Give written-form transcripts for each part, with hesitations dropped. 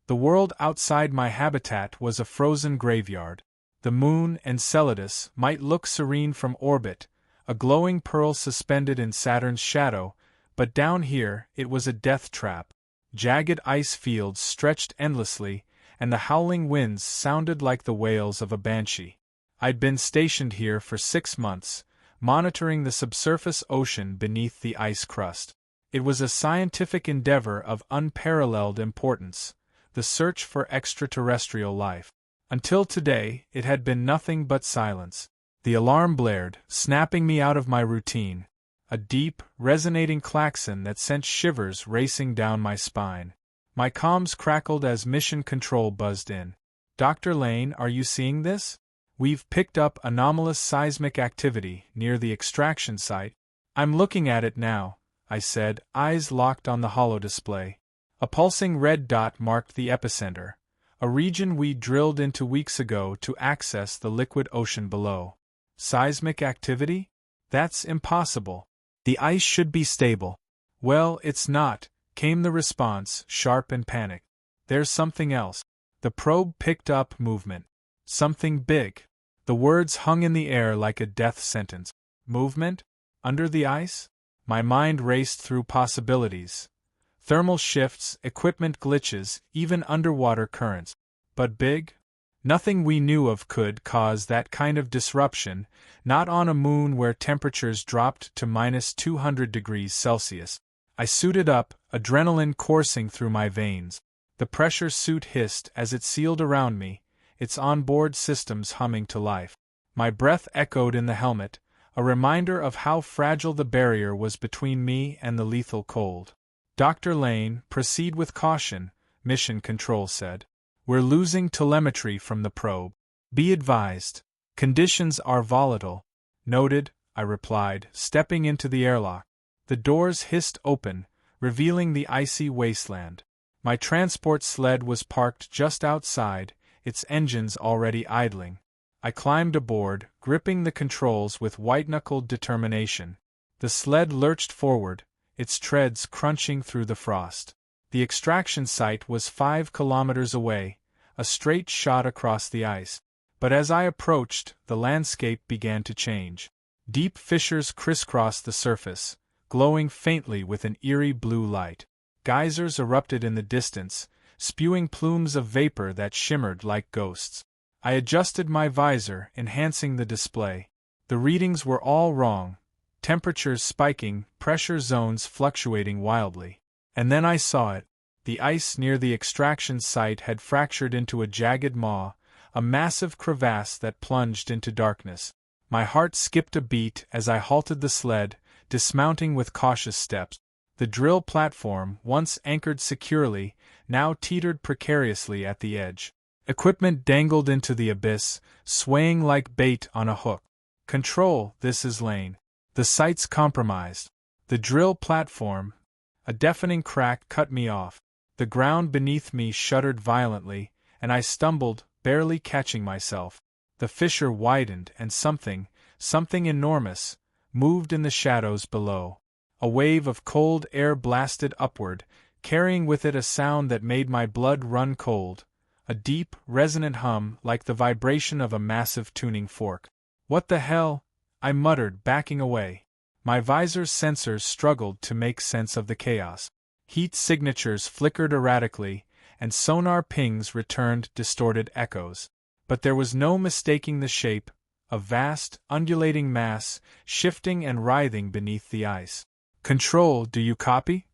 The world outside my habitat was a frozen graveyard. The moon, Enceladus, might look serene from orbit, a glowing pearl suspended in Saturn's shadow, but down here it was a death trap. Jagged ice fields stretched endlessly, and the howling winds sounded like the wails of a banshee. I'd been stationed here for 6 months, monitoring the subsurface ocean beneath the ice crust. It was a scientific endeavor of unparalleled importance, the search for extraterrestrial life. Until today, it had been nothing but silence. The alarm blared, snapping me out of my routine, a deep, resonating klaxon that sent shivers racing down my spine. My comms crackled as Mission Control buzzed in. "Dr. Lane, are you seeing this? We've picked up anomalous seismic activity near the extraction site." "I'm looking at it now," I said, eyes locked on the holodisplay. A pulsing red dot marked the epicenter, a region we drilled into weeks ago to access the liquid ocean below. Seismic activity? That's impossible. The ice should be stable. "Well, it's not," came the response, sharp and panicked. "There's something else." The probe picked up movement. Something big. The words hung in the air like a death sentence. Movement? Under the ice? My mind raced through possibilities. Thermal shifts, equipment glitches, even underwater currents. But big? Nothing we knew of could cause that kind of disruption, not on a moon where temperatures dropped to -200 degrees Celsius. I suited up, adrenaline coursing through my veins. The pressure suit hissed as it sealed around me, its onboard systems humming to life. My breath echoed in the helmet, a reminder of how fragile the barrier was between me and the lethal cold. "Dr. Lane, proceed with caution," Mission Control said. "We're losing telemetry from the probe. Be advised. Conditions are volatile." "Noted," I replied, stepping into the airlock. The doors hissed open, revealing the icy wasteland. My transport sled was parked just outside, its engines already idling. I climbed aboard, gripping the controls with white-knuckled determination. The sled lurched forward, its treads crunching through the frost. The extraction site was 5 kilometers away, a straight shot across the ice. But as I approached, the landscape began to change. Deep fissures crisscrossed the surface, glowing faintly with an eerie blue light. Geysers erupted in the distance, spewing plumes of vapor that shimmered like ghosts. I adjusted my visor, enhancing the display. The readings were all wrong, temperatures spiking, pressure zones fluctuating wildly. And then I saw it. The ice near the extraction site had fractured into a jagged maw, a massive crevasse that plunged into darkness. My heart skipped a beat as I halted the sled, dismounting with cautious steps. The drill platform, once anchored securely, now teetered precariously at the edge. Equipment dangled into the abyss, swaying like bait on a hook. "Control, this is Lane. The site's compromised." The drill platform. A deafening crack cut me off. The ground beneath me shuddered violently, and I stumbled, barely catching myself. The fissure widened and something enormous, moved in the shadows below. A wave of cold air blasted upward, carrying with it a sound that made my blood run cold, a deep, resonant hum like the vibration of a massive tuning fork. "What the hell?" I muttered, backing away. My visor's sensors struggled to make sense of the chaos. Heat signatures flickered erratically, and sonar pings returned distorted echoes. But there was no mistaking the shape, a vast, undulating mass, shifting and writhing beneath the ice. "Control, do you copy?"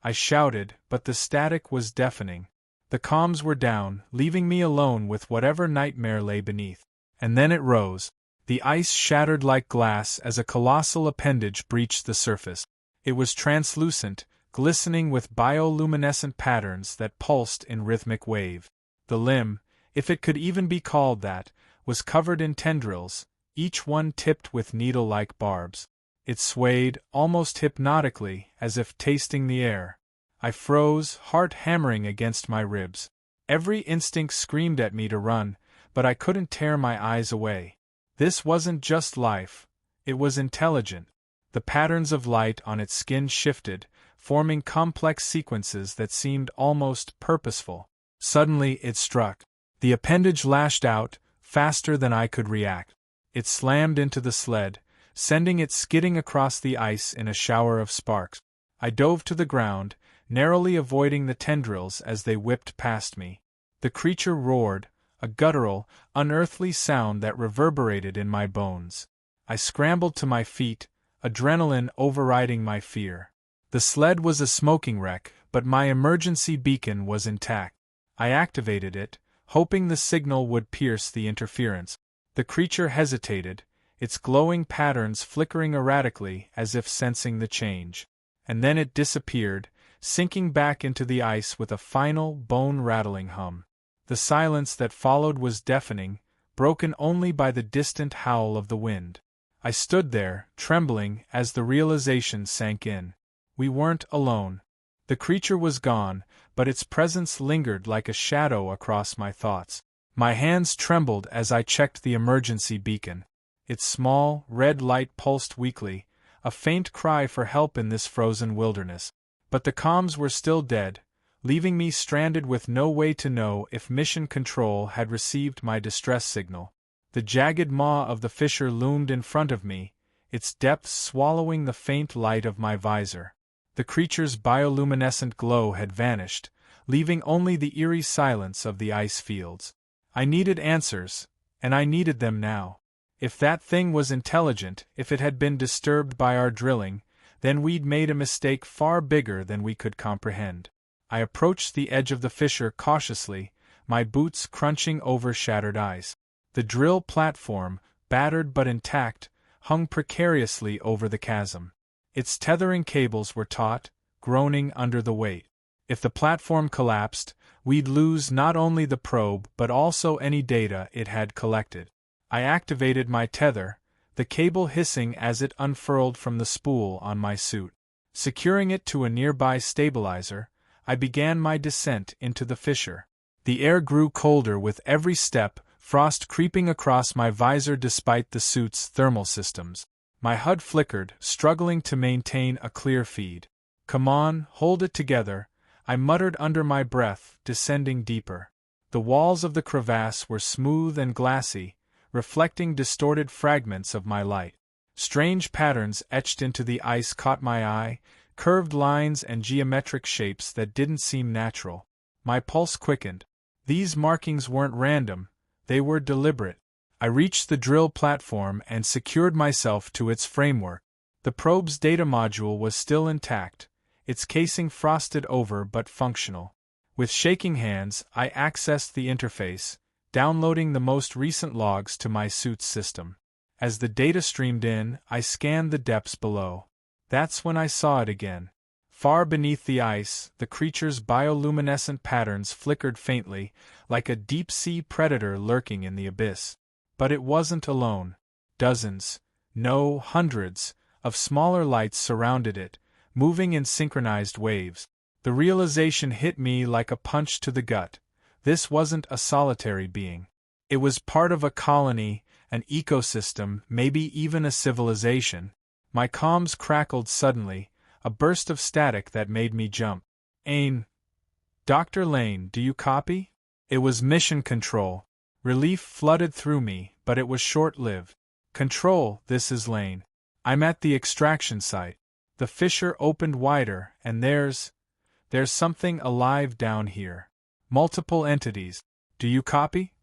I shouted, but the static was deafening. The comms were down, leaving me alone with whatever nightmare lay beneath. And then it rose. The ice shattered like glass as a colossal appendage breached the surface. It was translucent, glistening with bioluminescent patterns that pulsed in rhythmic wave. The limb, if it could even be called that, was covered in tendrils, each one tipped with needle-like barbs. It swayed, almost hypnotically, as if tasting the air. I froze, heart hammering against my ribs. Every instinct screamed at me to run, but I couldn't tear my eyes away. This wasn't just life, it was intelligent. The patterns of light on its skin shifted, forming complex sequences that seemed almost purposeful. Suddenly it struck. The appendage lashed out, faster than I could react. It slammed into the sled, sending it skidding across the ice in a shower of sparks. I dove to the ground, narrowly avoiding the tendrils as they whipped past me. The creature roared, a guttural, unearthly sound that reverberated in my bones. I scrambled to my feet, adrenaline overriding my fear. The sled was a smoking wreck, but my emergency beacon was intact. I activated it, hoping the signal would pierce the interference. The creature hesitated, its glowing patterns flickering erratically as if sensing the change. And then it disappeared, sinking back into the ice with a final, bone-rattling hum. The silence that followed was deafening, broken only by the distant howl of the wind. I stood there, trembling, as the realization sank in. We weren't alone. The creature was gone, but its presence lingered like a shadow across my thoughts. My hands trembled as I checked the emergency beacon. Its small, red light pulsed weakly, a faint cry for help in this frozen wilderness. But the comms were still dead, leaving me stranded with no way to know if Mission Control had received my distress signal. The jagged maw of the fissure loomed in front of me, its depths swallowing the faint light of my visor. The creature's bioluminescent glow had vanished, leaving only the eerie silence of the ice fields. I needed answers, and I needed them now. If that thing was intelligent, if it had been disturbed by our drilling, then we'd made a mistake far bigger than we could comprehend. I approached the edge of the fissure cautiously, my boots crunching over shattered ice. The drill platform, battered but intact, hung precariously over the chasm. Its tethering cables were taut, groaning under the weight. If the platform collapsed, we'd lose not only the probe but also any data it had collected. I activated my tether, the cable hissing as it unfurled from the spool on my suit. Securing it to a nearby stabilizer, I began my descent into the fissure. The air grew colder with every step, frost creeping across my visor despite the suit's thermal systems. My HUD flickered, struggling to maintain a clear feed. "Come on, hold it together," I muttered under my breath, descending deeper. The walls of the crevasse were smooth and glassy, reflecting distorted fragments of my light. Strange patterns etched into the ice caught my eye, curved lines and geometric shapes that didn't seem natural. My pulse quickened. These markings weren't random, they were deliberate. I reached the drill platform and secured myself to its framework. The probe's data module was still intact, its casing frosted over but functional. With shaking hands, I accessed the interface, downloading the most recent logs to my suit's system. As the data streamed in, I scanned the depths below. That's when I saw it again. Far beneath the ice, the creature's bioluminescent patterns flickered faintly, like a deep-sea predator lurking in the abyss. But it wasn't alone. Dozens, no, hundreds, of smaller lights surrounded it, moving in synchronized waves. The realization hit me like a punch to the gut. This wasn't a solitary being. It was part of a colony, an ecosystem, maybe even a civilization. My comms crackled suddenly, a burst of static that made me jump. Dr. Lane, do you copy? It was Mission Control. Relief flooded through me, but it was short-lived. Control, this is Lane. I'm at the extraction site. The fissure opened wider, and there's something alive down here. Multiple entities. Do you copy?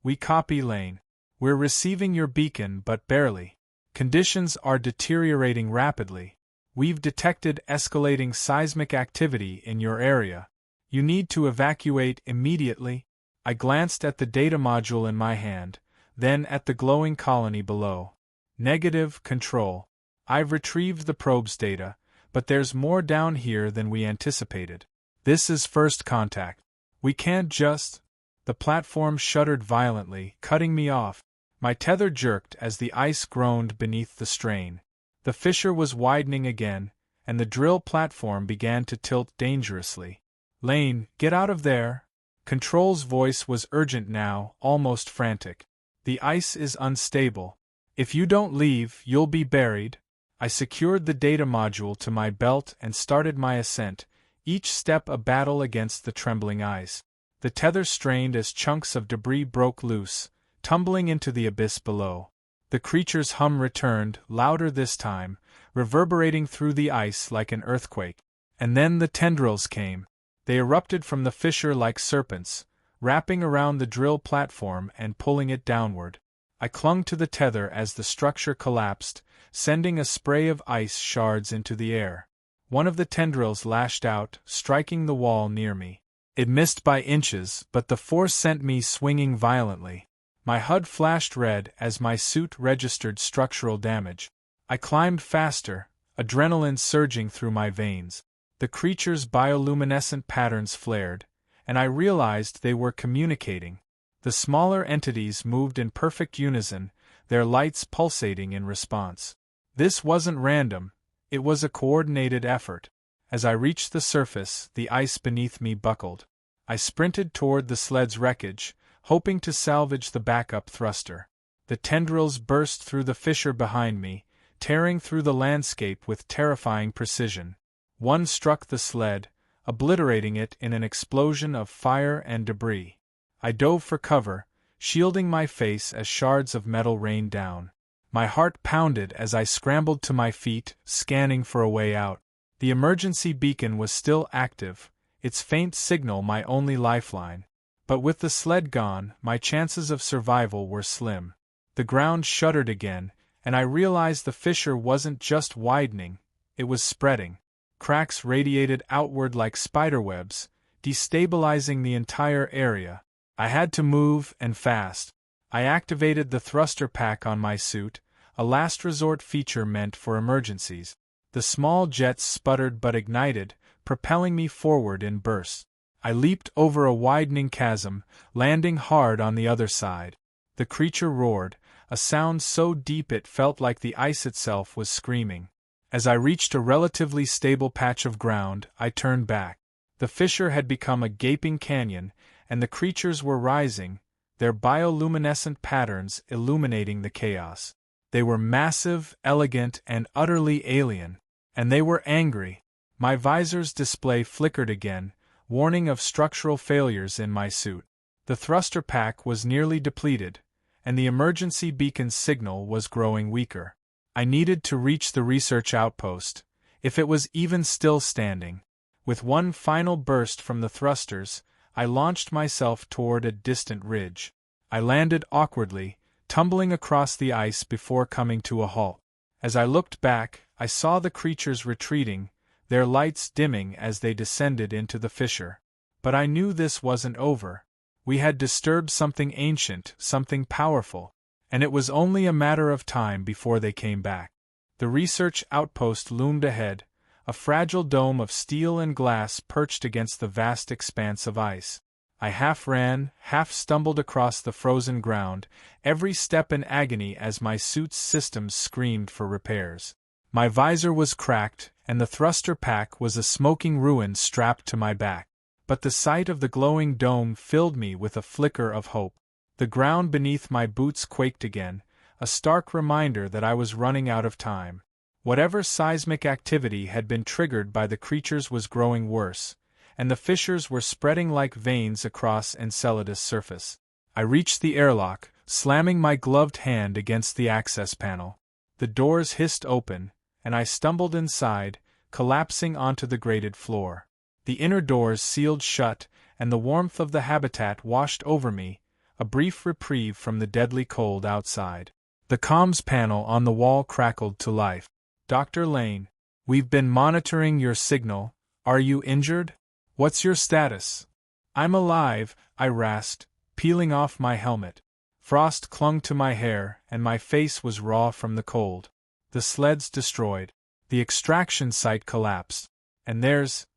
We copy, Lane. We're receiving your beacon, but barely. Conditions are deteriorating rapidly. We've detected escalating seismic activity in your area. You need to evacuate immediately. I glanced at the data module in my hand, then at the glowing colony below. Negative, Control. I've retrieved the probe's data, but there's more down here than we anticipated. This is first contact. We can't just... The platform shuddered violently, cutting me off. My tether jerked as the ice groaned beneath the strain. The fissure was widening again, and the drill platform began to tilt dangerously. Lane, get out of there! Control's voice was urgent now, almost frantic. The ice is unstable. If you don't leave, you'll be buried. I secured the data module to my belt and started my ascent, each step a battle against the trembling ice. The tether strained as chunks of debris broke loose, tumbling into the abyss below. The creature's hum returned, louder this time, reverberating through the ice like an earthquake. And then the tendrils came. They erupted from the fissure like serpents, wrapping around the drill platform and pulling it downward. I clung to the tether as the structure collapsed, sending a spray of ice shards into the air. One of the tendrils lashed out, striking the wall near me. It missed by inches, but the force sent me swinging violently. My HUD flashed red as my suit registered structural damage. I climbed faster, adrenaline surging through my veins. The creature's bioluminescent patterns flared, and I realized they were communicating. The smaller entities moved in perfect unison, their lights pulsating in response. This wasn't random, it was a coordinated effort. As I reached the surface, the ice beneath me buckled. I sprinted toward the sled's wreckage, hoping to salvage the backup thruster. The tendrils burst through the fissure behind me, tearing through the landscape with terrifying precision. One struck the sled, obliterating it in an explosion of fire and debris. I dove for cover, shielding my face as shards of metal rained down. My heart pounded as I scrambled to my feet, scanning for a way out. The emergency beacon was still active, its faint signal my only lifeline. But with the sled gone, my chances of survival were slim. The ground shuddered again, and I realized the fissure wasn't just widening, it was spreading. Cracks radiated outward like spiderwebs, destabilizing the entire area. I had to move, and fast. I activated the thruster pack on my suit, a last resort feature meant for emergencies. The small jets sputtered but ignited, propelling me forward in bursts. I leaped over a widening chasm, landing hard on the other side. The creature roared, a sound so deep it felt like the ice itself was screaming. As I reached a relatively stable patch of ground, I turned back. The fissure had become a gaping canyon, and the creatures were rising, their bioluminescent patterns illuminating the chaos. They were massive, elegant, and utterly alien. And they were angry. My visor's display flickered again, warning of structural failures in my suit. The thruster pack was nearly depleted, and the emergency beacon's signal was growing weaker. I needed to reach the research outpost, if it was even still standing. With one final burst from the thrusters, I launched myself toward a distant ridge. I landed awkwardly, tumbling across the ice before coming to a halt. As I looked back, I saw the creatures retreating, their lights dimming as they descended into the fissure. But I knew this wasn't over. We had disturbed something ancient, something powerful, and it was only a matter of time before they came back. The research outpost loomed ahead, a fragile dome of steel and glass perched against the vast expanse of ice. I half ran, half stumbled across the frozen ground, every step in agony as my suit's systems screamed for repairs. My visor was cracked, and the thruster pack was a smoking ruin strapped to my back. But the sight of the glowing dome filled me with a flicker of hope. The ground beneath my boots quaked again, a stark reminder that I was running out of time. Whatever seismic activity had been triggered by the creatures was growing worse, and the fissures were spreading like veins across Enceladus' surface. I reached the airlock, slamming my gloved hand against the access panel. The doors hissed open, and I stumbled inside, collapsing onto the grated floor. The inner doors sealed shut, and the warmth of the habitat washed over me, a brief reprieve from the deadly cold outside. The comms panel on the wall crackled to life. "Dr. Lane, we've been monitoring your signal. Are you injured? What's your status?" "I'm alive," I rasped, peeling off my helmet. Frost clung to my hair, and my face was raw from the cold. The sled's destroyed. The extraction site collapsed. And there's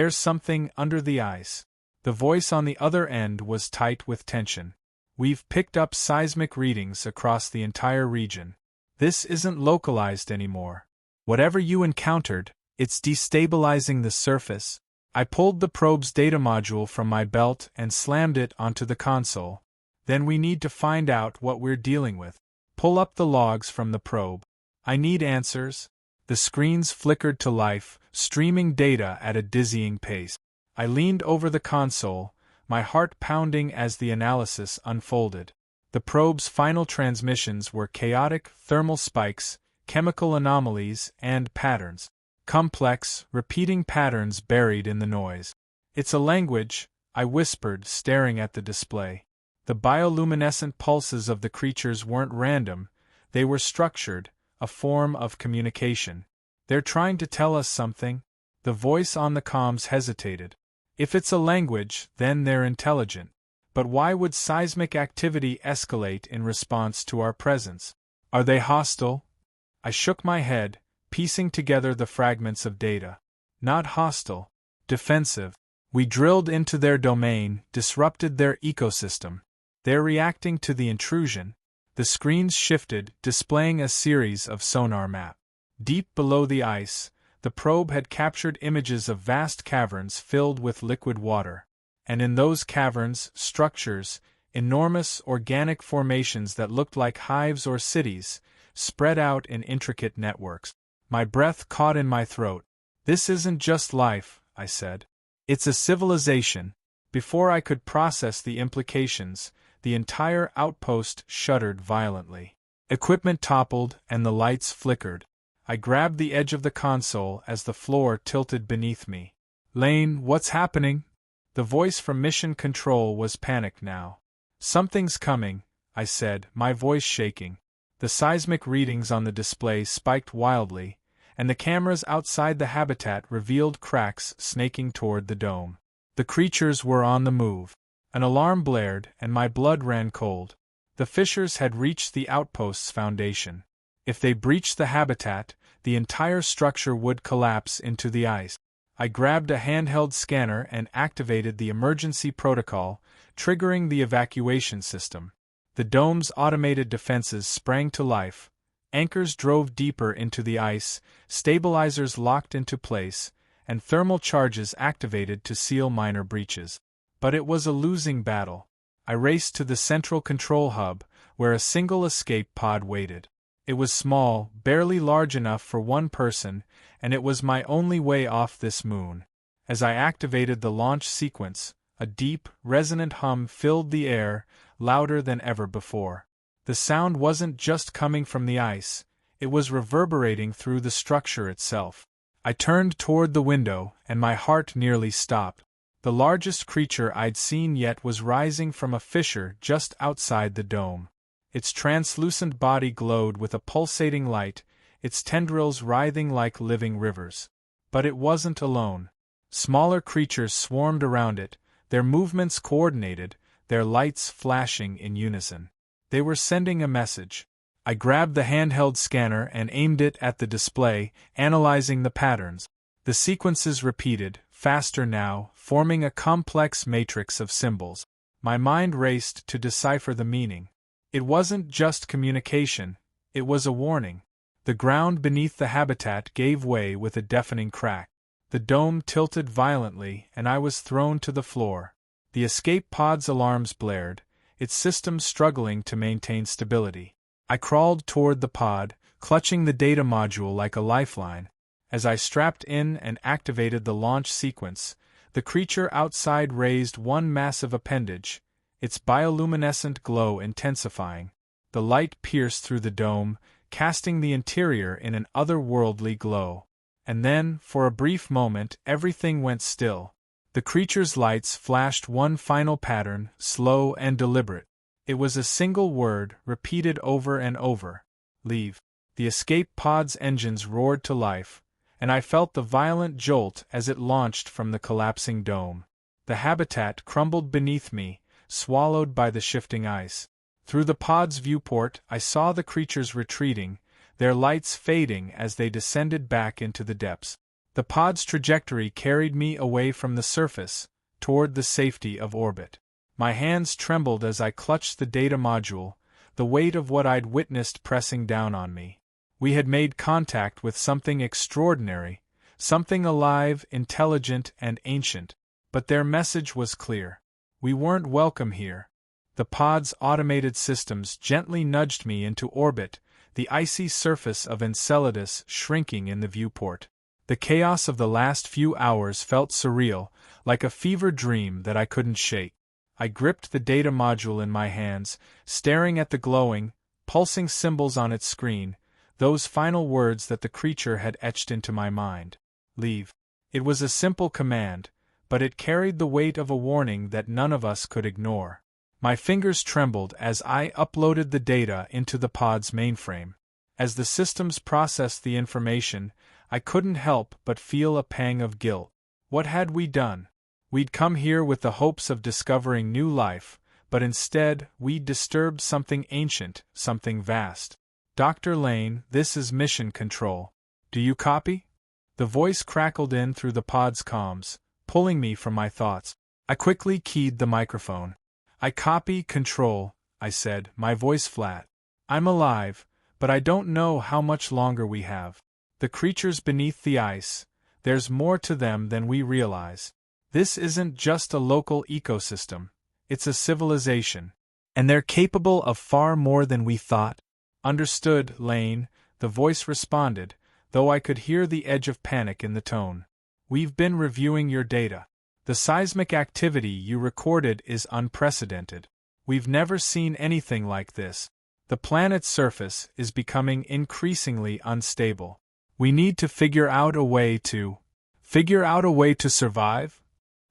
something under the ice. The voice on the other end was tight with tension. "We've picked up seismic readings across the entire region. This isn't localized anymore. Whatever you encountered, it's destabilizing the surface." I pulled the probe's data module from my belt and slammed it onto the console. "Then we need to find out what we're dealing with. Pull up the logs from the probe. I need answers." The screens flickered to life, streaming data at a dizzying pace. I leaned over the console, my heart pounding as the analysis unfolded. The probe's final transmissions were chaotic thermal spikes, chemical anomalies, and patterns. Complex, repeating patterns buried in the noise. "It's a language," I whispered, staring at the display. The bioluminescent pulses of the creatures weren't random, they were structured, a form of communication. "They're trying to tell us something?" The voice on the comms hesitated. "If it's a language, then they're intelligent. But why would seismic activity escalate in response to our presence? Are they hostile?" I shook my head, piecing together the fragments of data. "Not hostile. Defensive. We drilled into their domain, disrupted their ecosystem. They're reacting to the intrusion." The screens shifted, displaying a series of sonar maps. Deep below the ice, the probe had captured images of vast caverns filled with liquid water. And in those caverns, structures, enormous organic formations that looked like hives or cities, spread out in intricate networks. My breath caught in my throat. "This isn't just life," I said. "It's a civilization." Before I could process the implications, the entire outpost shuddered violently. Equipment toppled and the lights flickered. I grabbed the edge of the console as the floor tilted beneath me. "Lane, what's happening?" The voice from Mission Control was panicked now. "Something's coming," I said, my voice shaking. The seismic readings on the display spiked wildly, and the cameras outside the habitat revealed cracks snaking toward the dome. The creatures were on the move. An alarm blared, and my blood ran cold. The fissures had reached the outpost's foundation. If they breached the habitat, the entire structure would collapse into the ice. I grabbed a handheld scanner and activated the emergency protocol, triggering the evacuation system. The dome's automated defenses sprang to life. Anchors drove deeper into the ice, stabilizers locked into place, and thermal charges activated to seal minor breaches. But it was a losing battle. I raced to the central control hub, where a single escape pod waited. It was small, barely large enough for one person, and it was my only way off this moon. As I activated the launch sequence, a deep, resonant hum filled the air, louder than ever before. The sound wasn't just coming from the ice, it was reverberating through the structure itself. I turned toward the window, and my heart nearly stopped. The largest creature I'd seen yet was rising from a fissure just outside the dome. Its translucent body glowed with a pulsating light, its tendrils writhing like living rivers. But it wasn't alone. Smaller creatures swarmed around it, their movements coordinated, their lights flashing in unison. They were sending a message. I grabbed the handheld scanner and aimed it at the display, analyzing the patterns. The sequences repeated, faster now, forming a complex matrix of symbols. My mind raced to decipher the meaning. It wasn't just communication, it was a warning. The ground beneath the habitat gave way with a deafening crack. The dome tilted violently, and I was thrown to the floor. The escape pod's alarms blared, its systems struggling to maintain stability. I crawled toward the pod, clutching the data module like a lifeline. As I strapped in and activated the launch sequence, the creature outside raised one massive appendage, its bioluminescent glow intensifying. The light pierced through the dome, casting the interior in an otherworldly glow. And then, for a brief moment, everything went still. The creature's lights flashed one final pattern, slow and deliberate. It was a single word, repeated over and over. Leave. The escape pod's engines roared to life, and I felt the violent jolt as it launched from the collapsing dome. The habitat crumbled beneath me, swallowed by the shifting ice. Through the pod's viewport, I saw the creatures retreating, their lights fading as they descended back into the depths. The pod's trajectory carried me away from the surface, toward the safety of orbit. My hands trembled as I clutched the data module, the weight of what I'd witnessed pressing down on me. We had made contact with something extraordinary, something alive, intelligent, and ancient. But their message was clear. We weren't welcome here. The pod's automated systems gently nudged me into orbit, the icy surface of Enceladus shrinking in the viewport. The chaos of the last few hours felt surreal, like a fever dream that I couldn't shake. I gripped the data module in my hands, staring at the glowing, pulsing symbols on its screen, those final words that the creature had etched into my mind. Leave. It was a simple command, but it carried the weight of a warning that none of us could ignore. My fingers trembled as I uploaded the data into the pod's mainframe. As the systems processed the information, I couldn't help but feel a pang of guilt. What had we done? We'd come here with the hopes of discovering new life, but instead, we'd disturbed something ancient, something vast. Dr. Lane, this is Mission Control. Do you copy? The voice crackled in through the pod's comms, pulling me from my thoughts. I quickly keyed the microphone. I copy, Control, I said, my voice flat. I'm alive, but I don't know how much longer we have. The creatures beneath the ice, there's more to them than we realize. This isn't just a local ecosystem, it's a civilization. And they're capable of far more than we thought. Understood, Lane, the voice responded, though I could hear the edge of panic in the tone. We've been reviewing your data. The seismic activity you recorded is unprecedented. We've never seen anything like this. The planet's surface is becoming increasingly unstable. We need to figure out a way to survive?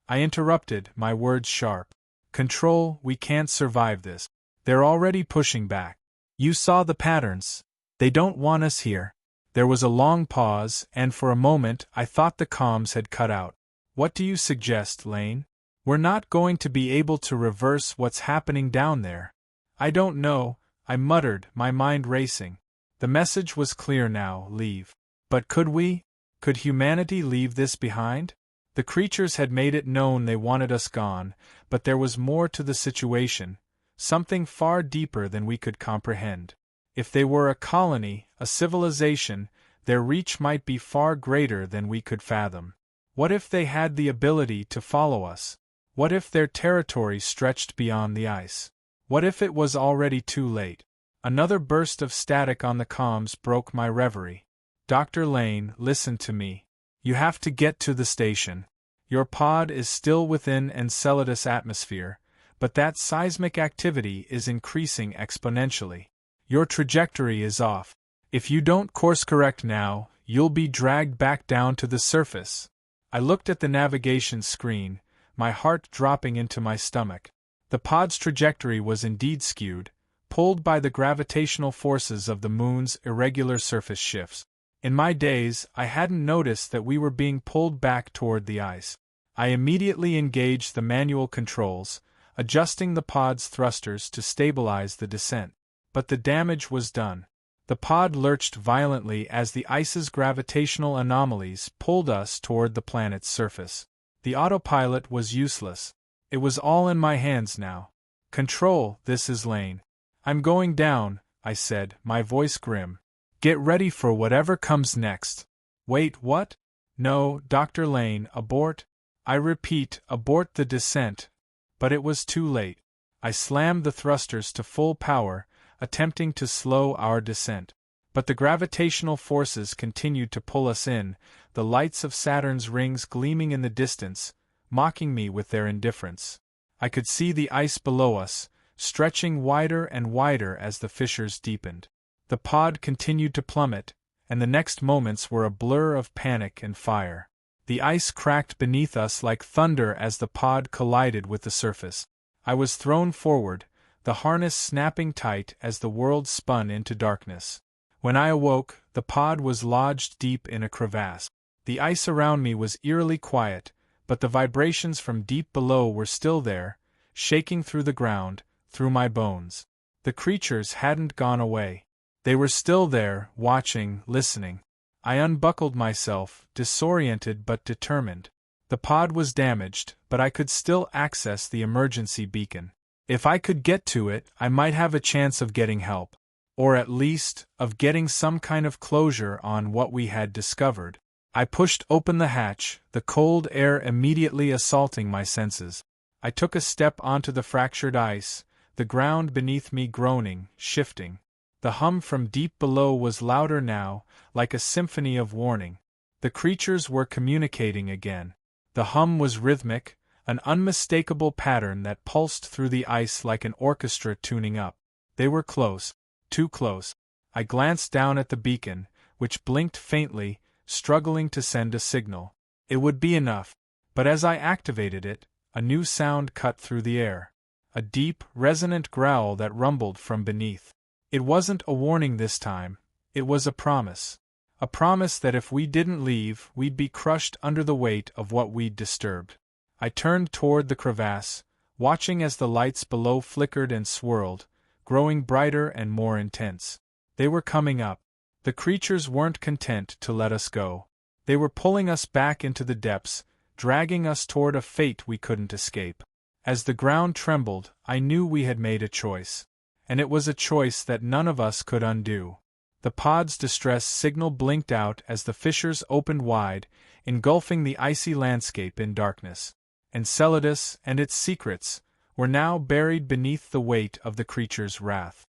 I interrupted, my words sharp. Control, we can't survive this. They're already pushing back. You saw the patterns. They don't want us here. There was a long pause, and for a moment I thought the comms had cut out. What do you suggest, Lane? We're not going to be able to reverse what's happening down there. I don't know, I muttered, my mind racing. The message was clear now, leave. But could we? Could humanity leave this behind? The creatures had made it known they wanted us gone, but there was more to the situation, something far deeper than we could comprehend. If they were a colony, a civilization, their reach might be far greater than we could fathom. What if they had the ability to follow us? What if their territory stretched beyond the ice? What if it was already too late? Another burst of static on the comms broke my reverie. Dr. Lane, listen to me. You have to get to the station. Your pod is still within Enceladus atmosphere, but that seismic activity is increasing exponentially. Your trajectory is off. If you don't course correct now, you'll be dragged back down to the surface. I looked at the navigation screen, my heart dropping into my stomach. The pod's trajectory was indeed skewed, pulled by the gravitational forces of the moon's irregular surface shifts. In my days, I hadn't noticed that we were being pulled back toward the ice. I immediately engaged the manual controls, adjusting the pod's thrusters to stabilize the descent. But the damage was done. The pod lurched violently as the ice's gravitational anomalies pulled us toward the planet's surface. The autopilot was useless. It was all in my hands now. Control, this is Lane. I'm going down, I said, my voice grim. Get ready for whatever comes next. Wait, what? No, Dr. Lane, abort. I repeat, abort the descent. But it was too late. I slammed the thrusters to full power, attempting to slow our descent. But the gravitational forces continued to pull us in, the lights of Saturn's rings gleaming in the distance, mocking me with their indifference. I could see the ice below us, stretching wider and wider as the fissures deepened. The pod continued to plummet, and the next moments were a blur of panic and fire. The ice cracked beneath us like thunder as the pod collided with the surface. I was thrown forward, the harness snapping tight as the world spun into darkness. When I awoke, the pod was lodged deep in a crevasse. The ice around me was eerily quiet, but the vibrations from deep below were still there, shaking through the ground, through my bones. The creatures hadn't gone away. They were still there, watching, listening. I unbuckled myself, disoriented but determined. The pod was damaged, but I could still access the emergency beacon. If I could get to it, I might have a chance of getting help. Or at least, of getting some kind of closure on what we had discovered. I pushed open the hatch, the cold air immediately assaulting my senses. I took a step onto the fractured ice, the ground beneath me groaning, shifting. The hum from deep below was louder now, like a symphony of warning. The creatures were communicating again. The hum was rhythmic, an unmistakable pattern that pulsed through the ice like an orchestra tuning up. They were close, too close. I glanced down at the beacon, which blinked faintly, struggling to send a signal. It would be enough, but as I activated it, a new sound cut through the air. A deep, resonant growl that rumbled from beneath. It wasn't a warning this time, it was a promise. A promise that if we didn't leave, we'd be crushed under the weight of what we'd disturbed. I turned toward the crevasse, watching as the lights below flickered and swirled, growing brighter and more intense. They were coming up. The creatures weren't content to let us go. They were pulling us back into the depths, dragging us toward a fate we couldn't escape. As the ground trembled, I knew we had made a choice. And it was a choice that none of us could undo. The pod's distress signal blinked out as the fissures opened wide, engulfing the icy landscape in darkness. Enceladus and its secrets were now buried beneath the weight of the creature's wrath.